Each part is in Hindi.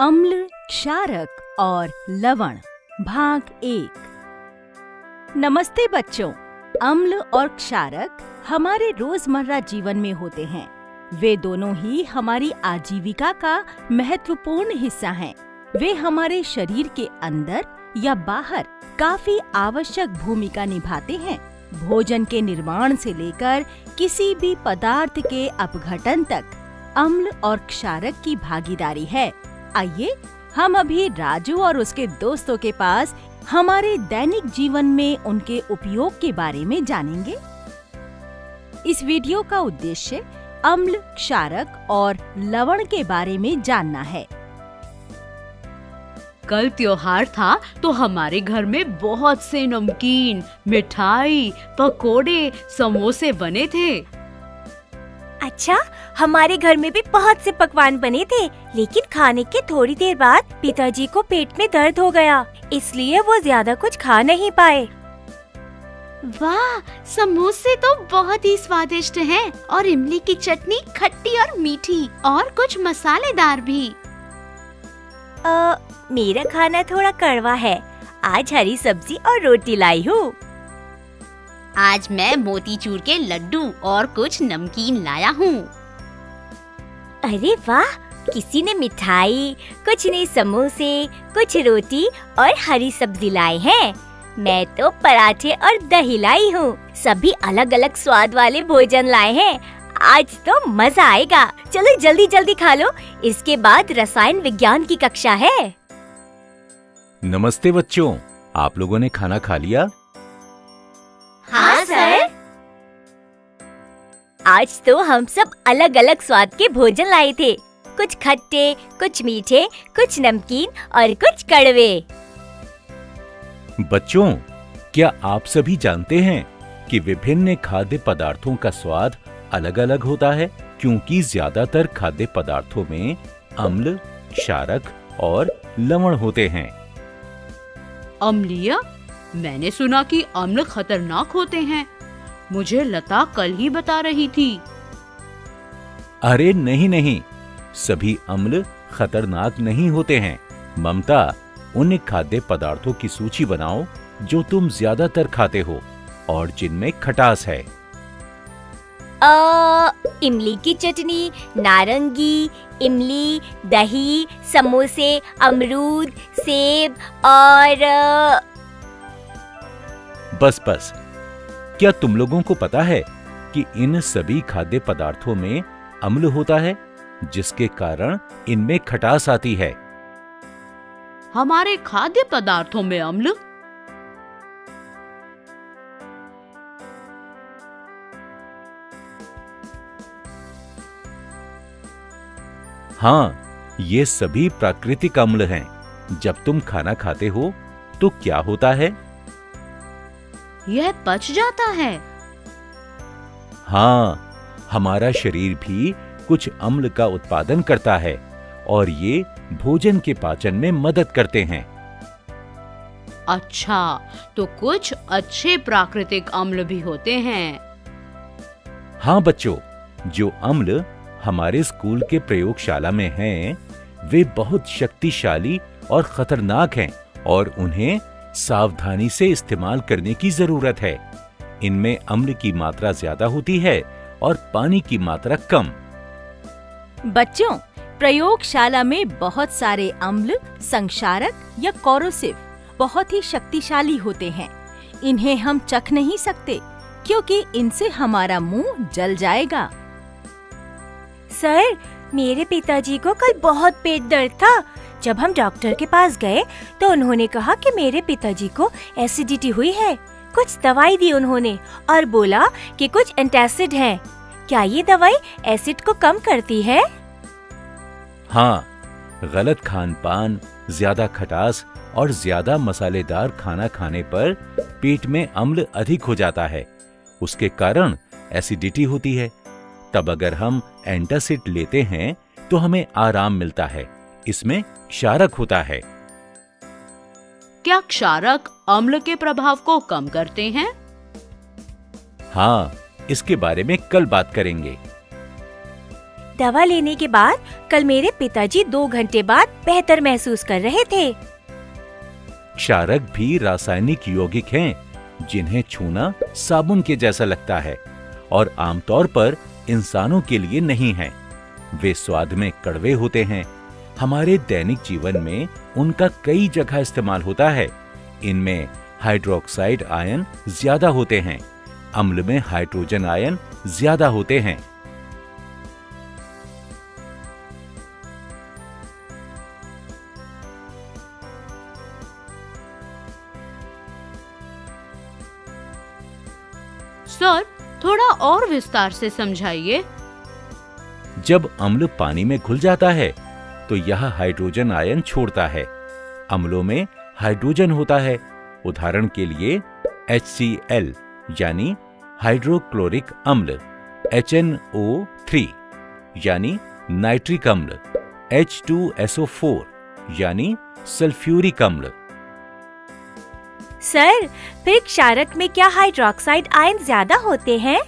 अम्ल, क्षारक और लवण भाग 1। नमस्ते बच्चों। अम्ल और क्षारक हमारे रोजमर्रा जीवन में होते हैं। वे दोनों ही हमारी आजीविका का महत्वपूर्ण हिस्सा हैं। वे हमारे शरीर के अंदर या बाहर काफी आवश्यक भूमिका निभाते हैं। भोजन के निर्माण से लेकर किसी भी पदार्थ के अपघटन तक अम्ल और क्षारक की भागीदारी है। आइए हम अभी राजू और उसके दोस्तों के पास हमारे दैनिक जीवन में उनके उपयोग के बारे में जानेंगे। इस वीडियो का उद्देश्य अम्ल, क्षारक और लवण के बारे में जानना है। कल त्योहार था तो हमारे घर में बहुत से नमकीन, मिठाई, पकोड़े, समोसे बने थे। अच्छा, हमारे घर में भी बहुत से पकवान बने थे, लेकिन खाने के थोड़ी देर बाद पिताजी को पेट में दर्द हो गया, इसलिए वो ज्यादा कुछ खा नहीं पाए। वाह, समोसे तो बहुत ही स्वादिष्ट हैं और इमली की चटनी खट्टी और मीठी और कुछ मसालेदार भी। मेरा खाना थोड़ा कड़वा है। आज हरी सब्जी और रोटी लाई हूँ। आज मैं मोतीचूर के लड्डू और कुछ नमकीन लाया हूँ। अरे वाह, किसी ने मिठाई, कुछ ने समोसे, कुछ रोटी और हरी सब्जी लाए हैं। मैं तो पराठे और दही लाई हूँ। सभी अलग अलग स्वाद वाले भोजन लाए हैं। आज तो मजा आएगा। चलो जल्दी जल्दी खा लो, इसके बाद रसायन विज्ञान की कक्षा है। नमस्ते बच्चों, आप लोगों ने खाना खा लिया? हाँ सर। आज तो हम सब अलग अलग स्वाद के भोजन लाए थे। कुछ खट्टे, कुछ मीठे, कुछ नमकीन और कुछ कड़वे। बच्चों, क्या आप सभी जानते हैं कि विभिन्न खाद्य पदार्थों का स्वाद अलग अलग होता है, क्योंकि ज्यादातर खाद्य पदार्थों में अम्ल, क्षारक और लवण होते हैं। अम्लीय? मैंने सुना कि अम्ल खतरनाक होते हैं। मुझे लता कल ही बता रही थी। अरे नहीं, सभी अम्ल खतरनाक नहीं होते हैं। ममता, उन खाद्य पदार्थों की सूची बनाओ जो तुम ज्यादातर खाते हो और जिनमें खटास है। इमली की चटनी, नारंगी, इमली, दही, समोसे, अमरूद, सेब और बस। क्या तुम लोगों को पता है कि इन सभी खाद्य पदार्थों में अम्ल होता है, जिसके कारण इनमें खटास आती है? हमारे खाद्य पदार्थों में अम्ल? हाँ, ये सभी प्राकृतिक अम्ल हैं। जब तुम खाना खाते हो तो क्या होता है? यह पच जाता है। हाँ, हमारा शरीर भी कुछ अम्ल का उत्पादन करता है और ये भोजन के पाचन में मदद करते हैं। अच्छा, तो कुछ अच्छे प्राकृतिक अम्ल भी होते हैं। हाँ बच्चों, जो अम्ल हमारे स्कूल के प्रयोगशाला में हैं, वे बहुत शक्तिशाली और खतरनाक हैं और उन्हें सावधानी से इस्तेमाल करने की जरूरत है। इनमें अम्ल की मात्रा ज्यादा होती है और पानी की मात्रा कम। बच्चों, प्रयोगशाला में बहुत सारे अम्ल, संक्षारक या कोरोसिव बहुत ही शक्तिशाली होते हैं। इन्हें हम चख नहीं सकते क्योंकि इनसे हमारा मुंह जल जाएगा। सर, मेरे पिताजी को कल बहुत पेट दर्द था। जब हम डॉक्टर के पास गए तो उन्होंने कहा कि मेरे पिताजी को एसिडिटी हुई है। कुछ दवाई दी उन्होंने और बोला कि कुछ एंटासिड है। क्या ये दवाई एसिड को कम करती है? हाँ, गलत खान-पान, ज्यादा खटास और ज्यादा मसालेदार खाना खाने पर पेट में अम्ल अधिक हो जाता है। उसके कारण एसिडिटी होती है। तब अगर हम एंटासिड लेते हैं तो हमें आराम मिलता है। इसमें क्षारक होता है। क्या क्षारक अम्ल के प्रभाव को कम करते हैं? हाँ, इसके बारे में कल बात करेंगे। दवा लेने के बाद कल मेरे पिताजी 2 घंटे बाद बेहतर महसूस कर रहे थे। क्षारक भी रासायनिक यौगिक हैं, जिन्हें छूना साबुन के जैसा लगता है और आमतौर पर इंसानों के लिए नहीं है। वे स्वाद में कड़वे होते हैं। हमारे दैनिक जीवन में उनका कई जगह इस्तेमाल होता है। इनमें हाइड्रोक्साइड आयन ज्यादा होते हैं। अम्ल में हाइड्रोजन आयन ज्यादा होते हैं। सर, थोड़ा और विस्तार से समझाइए। जब अम्ल पानी में घुल जाता है तो यह हाइड्रोजन आयन छोड़ता है। अम्लों में हाइड्रोजन होता है। उदाहरण के लिए HCl यानी हाइड्रोक्लोरिक अम्ल, HNO3 यानी नाइट्रिक अम्ल, H2SO4 यानी सल्फ्यूरिक अम्ल। सर, फिर क्षारक में क्या हाइड्रोक्साइड आयन ज्यादा होते हैं?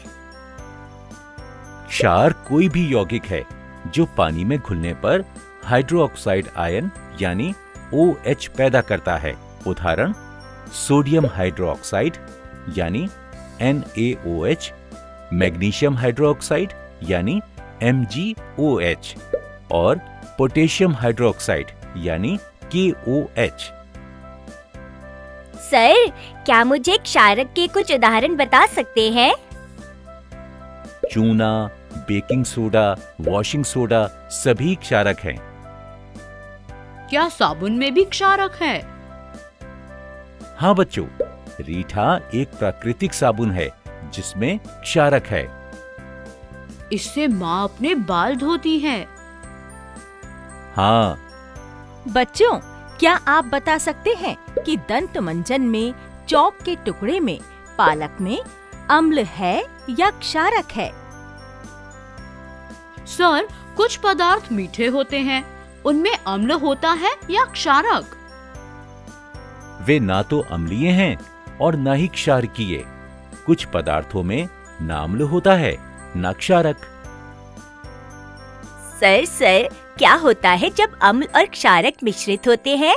क्षार कोई भी यौगिक है जो पानी में घुलने पर हाइड्रोक्साइड आयन यानी OH पैदा करता है। उदाहरण सोडियम हाइड्रोक्साइड यानी NaOH, मैग्नीशियम हाइड्रोक्साइड यानी MgOH और पोटेशियम हाइड्रोक्साइड यानी KOH। सर, क्या मुझे क्षारक के कुछ उदाहरण बता सकते हैं? चूना, बेकिंग सोडा, वॉशिंग सोडा सभी क्षारक हैं। क्या साबुन में भी क्षारक है? हाँ बच्चों, रीठा एक प्राकृतिक साबुन है जिसमें क्षारक है। इससे माँ अपने बाल धोती है। हाँ। बच्चों, क्या आप बता सकते हैं कि दंत मंजन में, चौक के टुकड़े में, पालक में अम्ल है या क्षारक है? सर, कुछ पदार्थ मीठे होते हैं, उनमें अम्ल होता है या क्षारक? वे ना तो अम्लीय हैं और ना ही क्षारकीय। कुछ पदार्थों में ना अम्ल होता है ना क्षारक। सर, क्या होता है जब अम्ल और क्षारक मिश्रित होते हैं?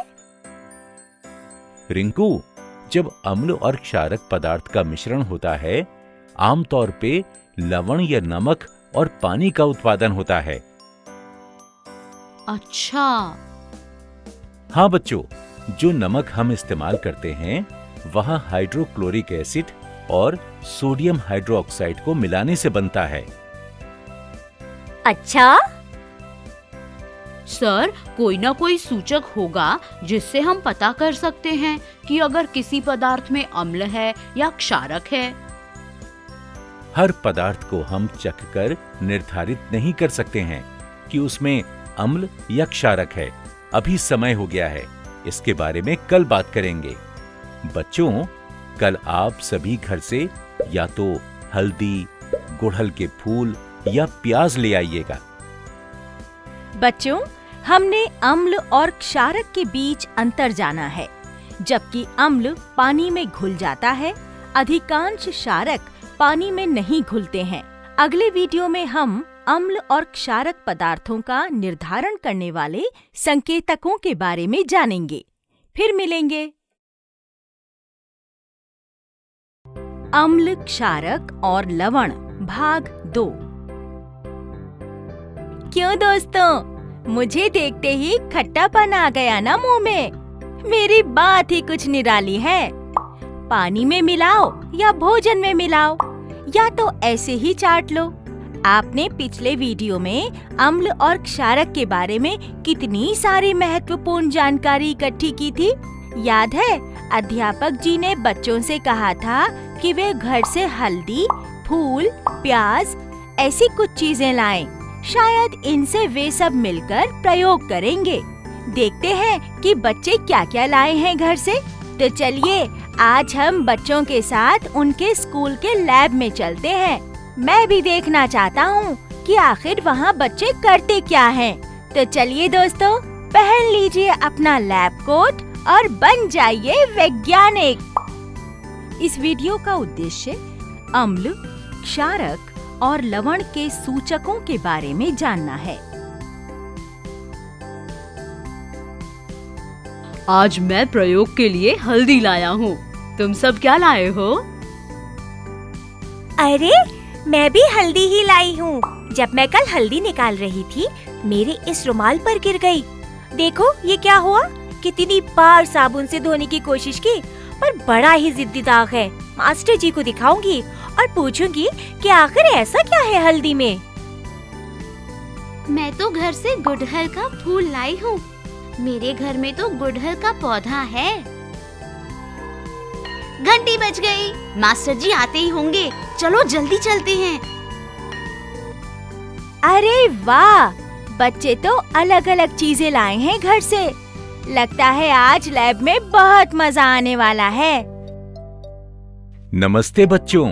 रिंकू, जब अम्ल और क्षारक पदार्थ का मिश्रण होता है, आमतौर पे लवण या नमक और पानी का उत्पादन होता है। अच्छा। हाँ बच्चों, जो नमक हम इस्तेमाल करते हैं वहाँ हाइड्रोक्लोरिक एसिड और सोडियम हाइड्रोक्साइड को मिलाने से बनता है। अच्छा। सर, कोई ना कोई सूचक होगा जिससे हम पता कर सकते हैं कि अगर किसी पदार्थ में अम्ल है या क्षारक है। हर पदार्थ को हम चखकर निर्धारित नहीं कर सकते हैं कि उसमें अम्ल या क्षारक है। अभी समय हो गया है, इसके बारे में कल बात करेंगे। बच्चों, कल आप सभी घर से या तो हल्दी, गुड़हल के फूल या प्याज ले आइएगा। बच्चों, हमने अम्ल और क्षारक के बीच अंतर जाना है। जबकि अम्ल पानी में घुल जाता है, अधिकांश क्षारक पानी में नहीं घुलते हैं। अगले वीडियो में हम अम्ल और क्षारक पदार्थों का निर्धारण करने वाले संकेतकों के बारे में जानेंगे। फिर मिलेंगे। अम्ल, क्षारक और लवण भाग 2। क्यों दोस्तों, मुझे देखते ही खट्टापन आ गया ना मुंह में? मेरी बात ही कुछ निराली है। पानी में मिलाओ या भोजन में मिलाओ या तो ऐसे ही चाट लो। आपने पिछले वीडियो में अम्ल और क्षारक के बारे में कितनी सारी महत्वपूर्ण जानकारी इकट्ठी की थी। याद है, अध्यापक जी ने बच्चों से कहा था कि वे घर से हल्दी, फूल, प्याज ऐसी कुछ चीजें लाएं। शायद इनसे वे सब मिलकर प्रयोग करेंगे। देखते हैं कि बच्चे क्या क्या लाए हैं घर से। तो चलिए, आज हम बच्चों के साथ उनके स्कूल के लैब में चलते हैं। मैं भी देखना चाहता हूँ कि आखिर वहाँ बच्चे करते क्या हैं। तो चलिए दोस्तों, पहन लीजिए अपना लैब कोट और बन जाइए वैज्ञानिक। इस वीडियो का उद्देश्य अम्ल, क्षारक और लवण के सूचकों के बारे में जानना है। आज मैं प्रयोग के लिए हल्दी लाया हूँ। तुम सब क्या लाए हो? अरे मैं भी हल्दी ही लाई हूँ। जब मैं कल हल्दी निकाल रही थी, मेरे इस रुमाल पर गिर गई। देखो ये क्या हुआ। कितनी बार साबुन से धोने की कोशिश की, पर बड़ा ही जिद्दी दाग है। मास्टर जी को दिखाऊंगी और पूछूंगी कि आखिर ऐसा क्या है हल्दी में। मैं तो घर से गुड़हल का फूल लाई हूँ। मेरे घर में तो गुड़हल का पौधा है। घंटी बज गई। मास्टर जी आते ही होंगे। चलो जल्दी चलते हैं। अरे वाह, बच्चे तो अलग अलग चीजें लाए हैं घर से। लगता है आज लैब में बहुत मजा आने वाला है। नमस्ते बच्चों,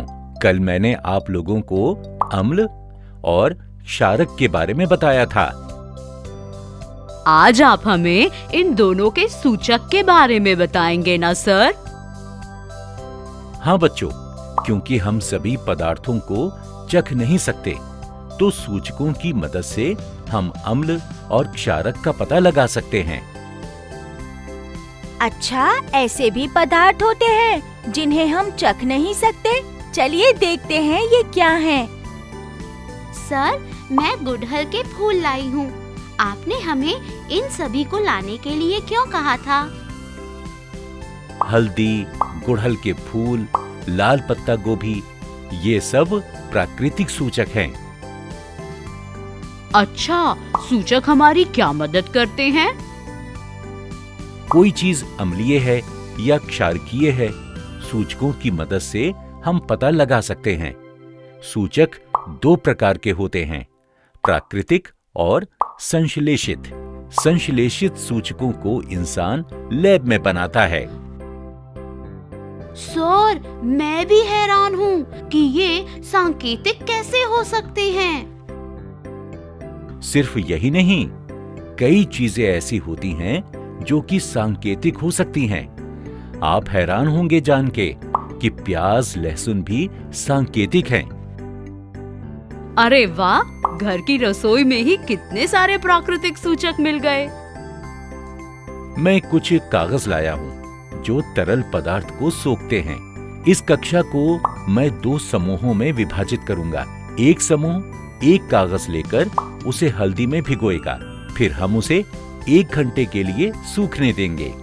कल मैंने आप लोगों को अम्ल और क्षारक के बारे में बताया था। आज आप हमें इन दोनों के सूचक के बारे में बताएंगे ना सर? हाँ बच्चों, क्योंकि हम सभी पदार्थों को चख नहीं सकते, तो सूचकों की मदद से हम अम्ल और क्षारक का पता लगा सकते हैं। अच्छा, ऐसे भी पदार्थ होते हैं जिन्हें हम चख नहीं सकते। चलिए देखते हैं ये क्या हैं। सर, मैं गुड़हल के फूल लाई हूँ। आपने हमें इन सभी को लाने के लिए क्यों कहा था? हल्दी, गुड़हल के फूल, लाल पत्ता गोभी, ये सब प्राकृतिक सूचक हैं। अच्छा, सूचक हमारी क्या मदद करते हैं? कोई चीज अम्लीय है या क्षारकीय है, सूचकों की मदद से हम पता लगा सकते हैं। सूचक दो प्रकार के होते हैं, प्राकृतिक और संश्लेषित। संश्लेषित सूचकों को इंसान लैब में बनाता है। सर, मैं भी हैरान हूँ कि ये सांकेतिक कैसे हो सकते हैं। सिर्फ यही नहीं, कई चीजें ऐसी होती हैं जो कि सांकेतिक हो सकती हैं। आप हैरान होंगे जान के कि प्याज, लहसुन भी सांकेतिक हैं। अरे वाह, घर की रसोई में ही कितने सारे प्राकृतिक सूचक मिल गए। मैं कुछ कागज लाया हूँ जो तरल पदार्थ को सोखते हैं। इस कक्षा को मैं दो समूहों में विभाजित करूंगा। एक समूह एक कागज लेकर उसे हल्दी में भिगोएगा, फिर हम उसे 1 घंटे के लिए सूखने देंगे।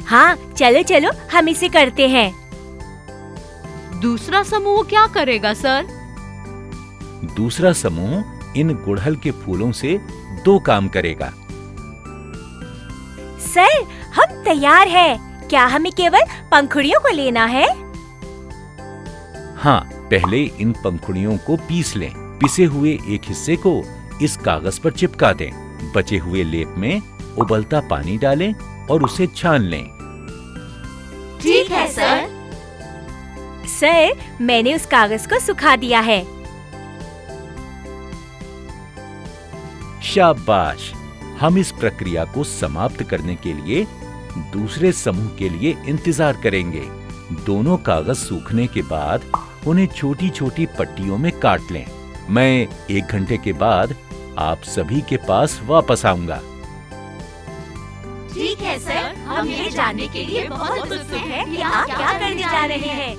हाँ, चलो चलो हम इसे करते हैं। दूसरा समूह क्या करेगा सर? दूसरा समूह इन गुड़हल के फूलों से 2 काम करेगा। सर, हम तैयार हैं। क्या हमें केवल पंखुड़ियों को लेना है? हाँ, पहले इन पंखुड़ियों को पीस लें। पिसे हुए एक हिस्से को इस कागज पर चिपका दें। बचे हुए लेप में उबलता पानी डालें और उसे छान लें। ठीक है सर। सर, मैंने उस कागज को सुखा दिया है। शाबाश। हम इस प्रक्रिया को समाप्त करने के लिए दूसरे समूह के लिए इंतजार करेंगे। दोनों कागज सूखने के बाद उन्हें छोटी छोटी पट्टियों में काट लें। मैं 1 घंटे के बाद आप सभी के पास वापस आऊंगा। ठीक है सर, हम ये जानने के लिए बहुत उत्सुक हैं कि आप क्या करने जा रहे हैं।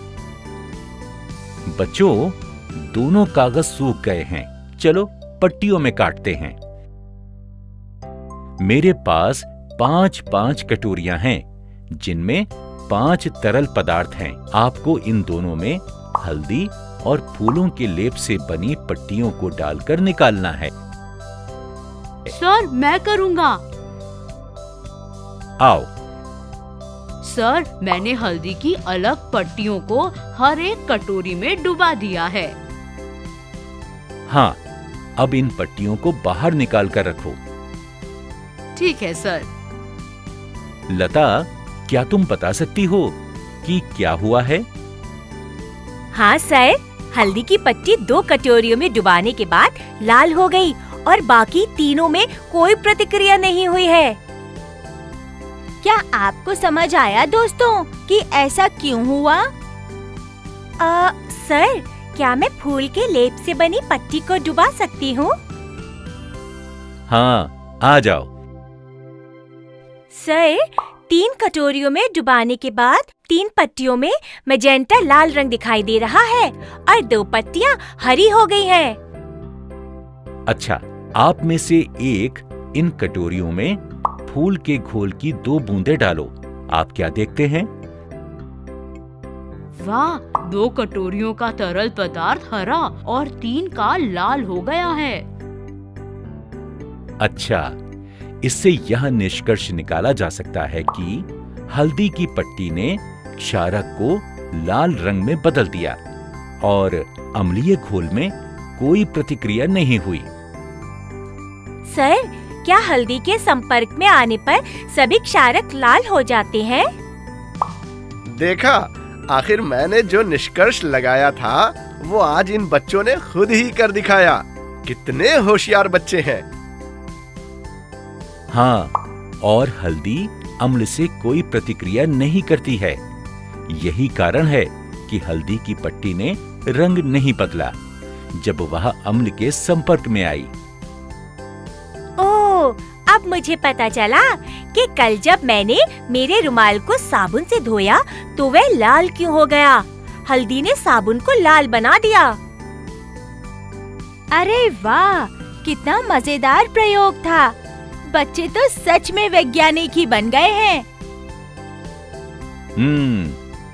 बच्चों, दोनों कागज सूख गए हैं। चलो पट्टियों में काटते हैं। मेरे पास 5-5 कटोरियां हैं, जिनमें 5 तरल पदार्थ हैं। आपको इन दोनों में हल्दी और फूलों के लेप से बनी पट्टियों को डालकर निकालना है। सर, मैं करूँगा। आओ। सर, मैंने हल्दी की अलग पट्टियों को हर एक कटोरी में डुबा दिया है। हाँ, अब इन पट्टियों को बाहर निकाल कर रखो। ठीक है सर। लता, क्या तुम बता सकती हो कि क्या हुआ है? हाँ सर, हल्दी की पट्टी 2 कटोरियों में डुबाने के बाद लाल हो गई और बाकी तीनों में कोई प्रतिक्रिया नहीं हुई है। क्या आपको समझ आया दोस्तों कि ऐसा क्यों हुआ? सर, क्या मैं फूल के लेप से बनी पट्टी को डुबा सकती हूँ? हाँ, आ जाओ। सर, 3 कटोरियों में डुबाने के बाद 3 पट्टियों में मैजेंटा लाल रंग दिखाई दे रहा है और 2 पट्टियाँ हरी हो गई हैं। अच्छा, आप में से एक इन कटोरियों में फूल के घोल की 2 बूंदें डालो। आप क्या देखते हैं? वाह, 2 कटोरियों का तरल पदार्थ हरा और 3 का लाल हो गया है। अच्छा, इससे यह निष्कर्ष निकाला जा सकता है कि हल्दी की पट्टी ने क्षारक को लाल रंग में बदल दिया और अम्लीय घोल में कोई प्रतिक्रिया नहीं हुई। सर, क्या हल्दी के संपर्क में आने पर सभी क्षारक लाल हो जाते हैं? देखा, आखिर मैंने जो निष्कर्ष लगाया था वो आज इन बच्चों ने खुद ही कर दिखाया। कितने होशियार बच्चे हैं। हाँ, और हल्दी अम्ल से कोई प्रतिक्रिया नहीं करती है। यही कारण है कि हल्दी की पट्टी ने रंग नहीं बदला जब वह अम्ल के संपर्क में आई। ओह, अब मुझे पता चला कि कल जब मैंने मेरे रुमाल को साबुन से धोया तो वह लाल क्यों हो गया। हल्दी ने साबुन को लाल बना दिया। अरे वाह, कितना मजेदार प्रयोग था। बच्चे तो सच में वैज्ञानिक ही बन गए हैं।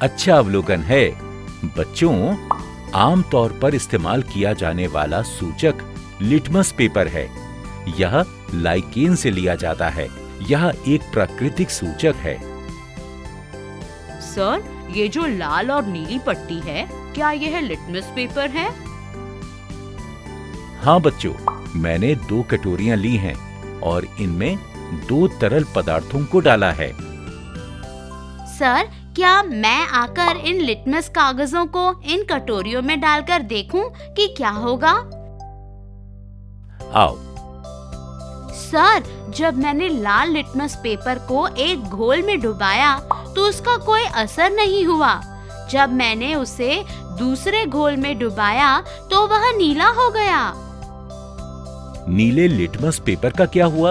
अच्छा अवलोकन है। बच्चों, आमतौर पर इस्तेमाल किया जाने वाला सूचक लिटमस पेपर है। यह लाइकेन से लिया जाता है। यह एक प्राकृतिक सूचक है। सर, ये जो लाल और नीली पट्टी है, क्या यह लिटमस पेपर है? हाँ बच्चों, मैंने 2 कटोरियां ली हैं और इनमें 2 तरल पदार्थों को डाला है। सर, क्या मैं आकर इन लिटमस कागजों को इन कटोरियों में डालकर देखूं कि क्या होगा? आओ। सर, जब मैंने लाल लिटमस पेपर को एक घोल में डुबाया तो उसका कोई असर नहीं हुआ। जब मैंने उसे दूसरे घोल में डुबाया तो वह नीला हो गया। नीले लिटमस पेपर का क्या हुआ?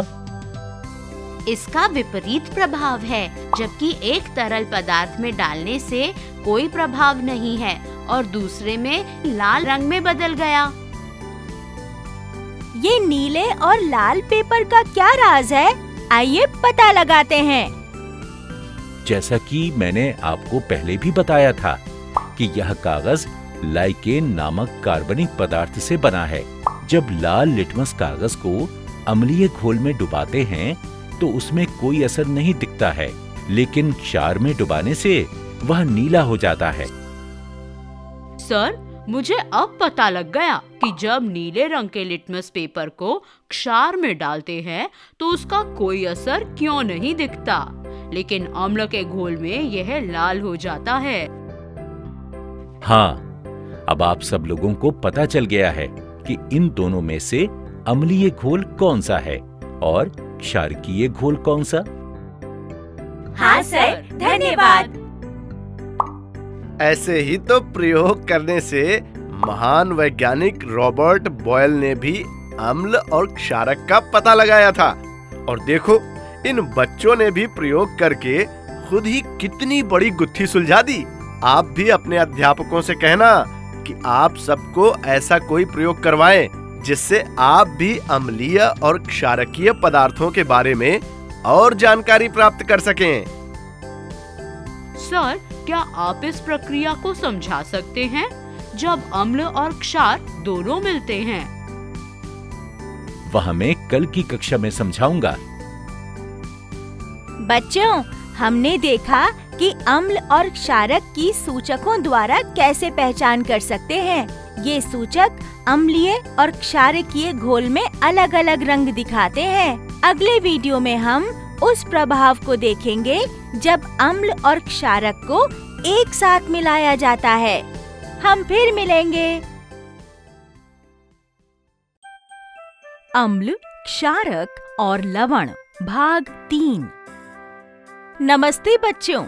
इसका विपरीत प्रभाव है, जबकि एक तरल पदार्थ में डालने से कोई प्रभाव नहीं है और दूसरे में लाल रंग में बदल गया। ये नीले और लाल पेपर का क्या राज है? आइए पता लगाते हैं। जैसा कि मैंने आपको पहले भी बताया था कि यह कागज लाइकेन नामक कार्बनिक पदार्थ से बना है। जब लाल लिटमस कागज को अम्लीय घोल में डुबाते हैं तो उसमें कोई असर नहीं दिखता है, लेकिन क्षार में डुबाने से वह नीला हो जाता है। सर, मुझे अब पता लग गया कि जब नीले रंग के लिटमस पेपर को क्षार में डालते हैं तो उसका कोई असर क्यों नहीं दिखता, लेकिन अम्ल के घोल में यह लाल हो जाता है। हाँ, अब आप सब लोगों को पता चल गया है कि इन दोनों में से अम्लीय घोल कौन सा है और क्षारकीय घोल कौन सा। हाँ सर, धन्यवाद। ऐसे ही तो प्रयोग करने से महान वैज्ञानिक रॉबर्ट बॉयल ने भी अम्ल और क्षारक का पता लगाया था। और देखो, इन बच्चों ने भी प्रयोग करके खुद ही कितनी बड़ी गुत्थी सुलझा दी। आप भी अपने अध्यापकों से कहना कि आप सबको ऐसा कोई प्रयोग करवाएं जिससे आप भी अम्लीय और क्षारकीय पदार्थों के बारे में और जानकारी प्राप्त कर सकें। सर, क्या आप इस प्रक्रिया को समझा सकते हैं जब अम्ल और क्षार दोनों मिलते हैं? वह मैं कल की कक्षा में समझाऊंगा। बच्चों, हमने देखा कि अम्ल और क्षारक की सूचकों द्वारा कैसे पहचान कर सकते हैं। ये सूचक अम्लीय और क्षारकीय घोल में अलग अलग रंग दिखाते हैं। अगले वीडियो में हम उस प्रभाव को देखेंगे जब अम्ल और क्षारक को एक साथ मिलाया जाता है। हम फिर मिलेंगे। अम्ल, क्षारक और लवण, भाग 3। नमस्ते बच्चों,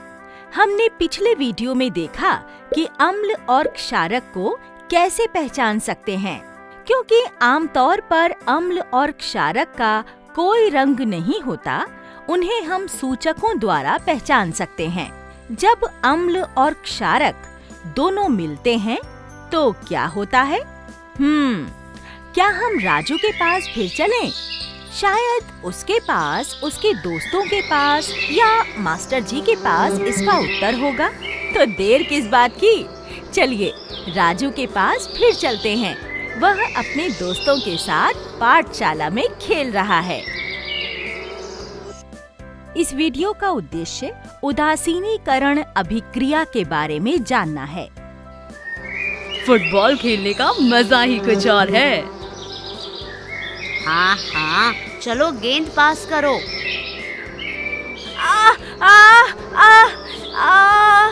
हमने पिछले वीडियो में देखा कि अम्ल और क्षारक को कैसे पहचान सकते हैं? क्योंकि आमतौर पर अम्ल और क्षारक का कोई रंग नहीं होता, उन्हें हम सूचकों द्वारा पहचान सकते हैं। जब अम्ल और क्षारक दोनों मिलते हैं तो क्या होता है? क्या हम राजू के पास फिर चलें? शायद उसके पास, उसके दोस्तों के पास या मास्टर जी के पास इसका उत्तर होगा। तो देर किस बात की, चलिए राजू के पास फिर चलते हैं। वह अपने दोस्तों के साथ पाठशाला में खेल रहा है। इस वीडियो का उद्देश्य उदासीनीकरण अभिक्रिया के बारे में जानना है। फुटबॉल खेलने का मजा ही कुछ और है। हाँ हाँ, चलो गेंद पास करो। आ, आ, आ, आ।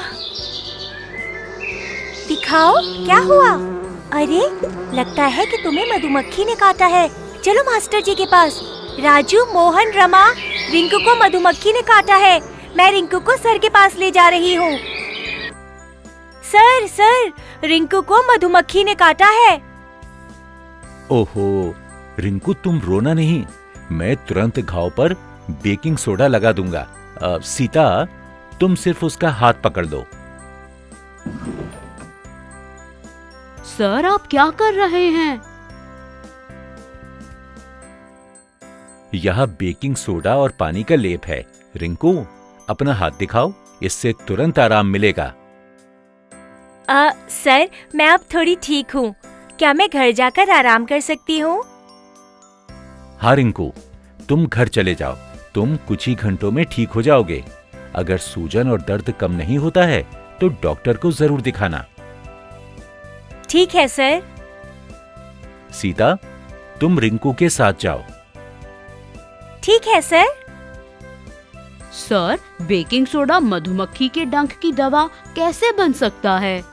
दिखाओ क्या हुआ? अरे लगता है कि तुम्हें मधुमक्खी ने काटा है। चलो मास्टर जी के पास। राजू, मोहन, रमा, रिंकू को मधुमक्खी ने काटा है। मैं रिंकू को सर के पास ले जा रही हूँ। सर सर, रिंकू को मधुमक्खी ने काटा है। ओहो रिंकू, तुम रोना नहीं, मैं तुरंत घाव पर बेकिंग सोडा लगा दूंगा। सीता, तुम सिर्फ उसका हाथ पकड़ दो। सर आप क्या कर रहे हैं? यह बेकिंग सोडा और पानी का लेप है। रिंकू, अपना हाथ दिखाओ, इससे तुरंत आराम मिलेगा। सर, मैं अब थोड़ी ठीक हूँ। क्या मैं घर जाकर आराम कर सकती हूँ? हाँ रिंकू, तुम घर चले जाओ, तुम कुछ ही घंटों में ठीक हो जाओगे। अगर सूजन और दर्द कम नहीं होता है तो डॉक्टर को जरूर दिखाना। ठीक है सर। सीता, तुम रिंकू के साथ जाओ। ठीक है सर। सर, बेकिंग सोडा मधुमक्खी के डंक की दवा कैसे बन सकता है?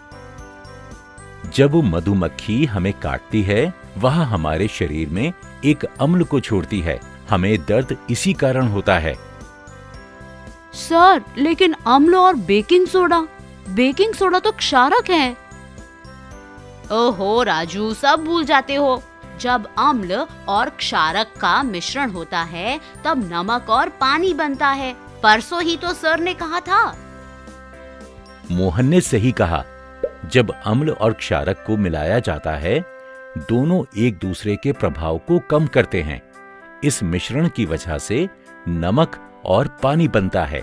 जब मधुमक्खी हमें काटती है, वह हमारे शरीर में एक अम्ल को छोड़ती है। हमें दर्द इसी कारण होता है। सर, लेकिन अम्ल और बेकिंग सोडा तो क्षारक है। ओहो राजू, सब भूल जाते हो। जब अम्ल और क्षारक का मिश्रण होता है तब नमक और पानी बनता है। परसों ही तो सर ने कहा था। मोहन ने सही कहा। जब अम्ल और क्षारक को मिलाया जाता है, दोनों एक दूसरे के प्रभाव को कम करते हैं। इस मिश्रण की वजह से नमक और पानी बनता है।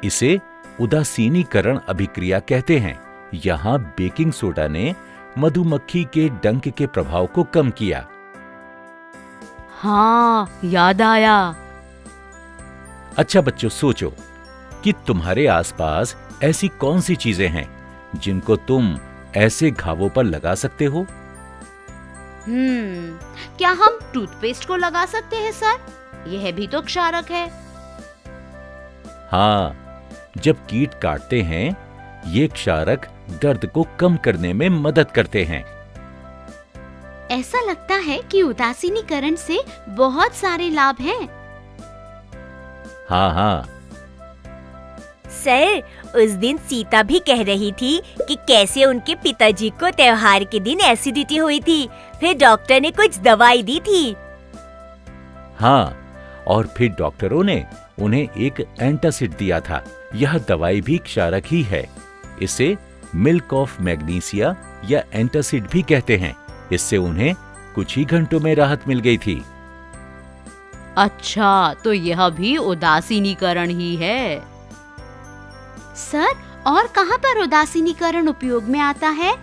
इसे उदासीनीकरण अभिक्रिया कहते हैं। यहाँ बेकिंग सोडा ने मधुमक्खी के डंक के प्रभाव को कम किया। हाँ, याद आया। अच्छा बच्चों, सोचो कि तुम्हारे आसपास ऐसी कौन सी चीजें हैं जिनको तुम ऐसे घावों पर लगा सकते हो? क्या हम टूथपेस्ट को लगा सकते हैं सर? यह भी तो क्षारक है। हाँ, जब कीट काटते हैं, ये क्षारक दर्द को कम करने में मदद करते हैं। ऐसा लगता है कि उदासीनीकरण से बहुत सारे लाभ हैं। हाँ हाँ। सर, उस दिन सीता भी कह रही थी कि कैसे उनके पिताजी को त्योहार के दिन एसिडिटी हुई थी। फिर डॉक्टर ने कुछ दवाई दी थी। हाँ, और फिर डॉक्टरों ने उन्हें एक एंटासिड दिया था। यह दवाई भी क्षारक ही है। इसे मिल्क ऑफ मैग्नीसिया या एंटासिड भी कहते हैं। इससे उन्हें कुछ ही घंटों में राहत मिल गई थी। अच्छा, तो यह भी उदासीनीकरण ही है। सर, और कहाँ पर उदासीनीकरण उपयोग में आता है?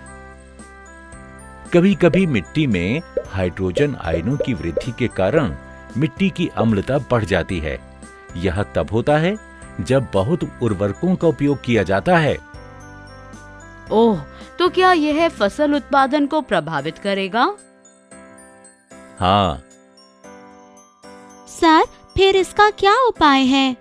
कभी कभी मिट्टी में हाइड्रोजन आयनों की वृद्धि के कारण मिट्टी की अम्लता बढ़ जाती है। यह तब होता है जब बहुत उर्वरकों का उपयोग किया जाता है। ओह, तो क्या यह फसल उत्पादन को प्रभावित करेगा? हाँ। सर, फिर इसका क्या उपाय है?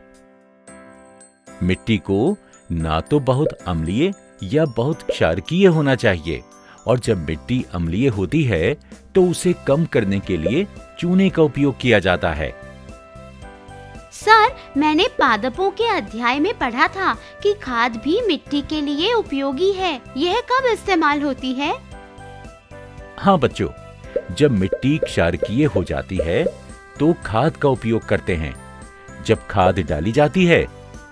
मिट्टी को ना तो बहुत अम्लीय या बहुत क्षारकीय होना चाहिए, और जब मिट्टी अम्लीय होती है तो उसे कम करने के लिए चूने का उपयोग किया जाता है। सर, मैंने पादपों के अध्याय में पढ़ा था कि खाद भी मिट्टी के लिए उपयोगी है। यह कब इस्तेमाल होती है? हाँ बच्चों, जब मिट्टी क्षारकीय हो जाती है तो खाद का उपयोग करते हैं। जब खाद डाली जाती है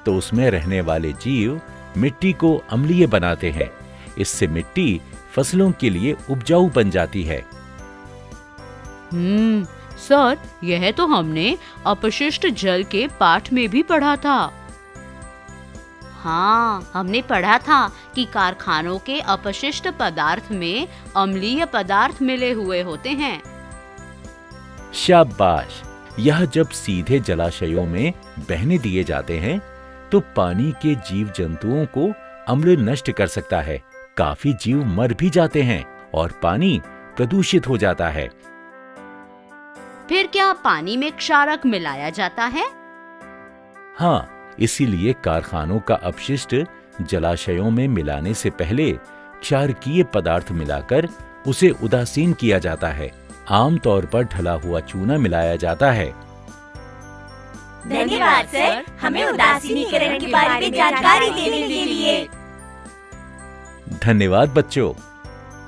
तो उसमें रहने वाले जीव मिट्टी को अम्लीय बनाते हैं। इससे मिट्टी फसलों के लिए उपजाऊ बन जाती है। सर, यह तो हमने अपशिष्ट जल के पाठ में भी पढ़ा था। हाँ, हमने पढ़ा था कि कारखानों के अपशिष्ट पदार्थ में अम्लीय पदार्थ मिले हुए होते हैं। शाबाश! यह जब सीधे जलाशयों में बहने दिए जाते हैं तो पानी के जीव जंतुओं को अम्ल नष्ट कर सकता है। काफी जीव मर भी जाते हैं और पानी प्रदूषित हो जाता है। फिर क्या पानी में क्षारक मिलाया जाता है? हाँ, इसीलिए कारखानों का अपशिष्ट जलाशयों में मिलाने से पहले क्षारकीय पदार्थ मिलाकर उसे उदासीन किया जाता है। आमतौर पर ढला हुआ चूना मिलाया जाता है। धन्यवाद सर, हमें उदासीनीकरण के बारे में जानकारी देने के लिए। धन्यवाद बच्चों।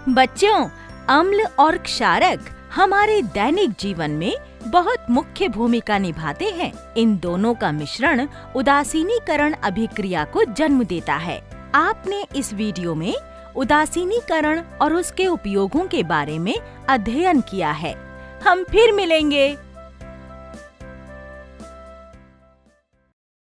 बच्चों, अम्ल और क्षारक हमारे दैनिक जीवन में बहुत मुख्य भूमिका निभाते हैं। इन दोनों का मिश्रण उदासीनीकरण अभिक्रिया को जन्म देता है। आपने इस वीडियो में उदासीनीकरण और उसके उपयोगों के बारे में अध्ययन किया है। हम फिर मिलेंगे।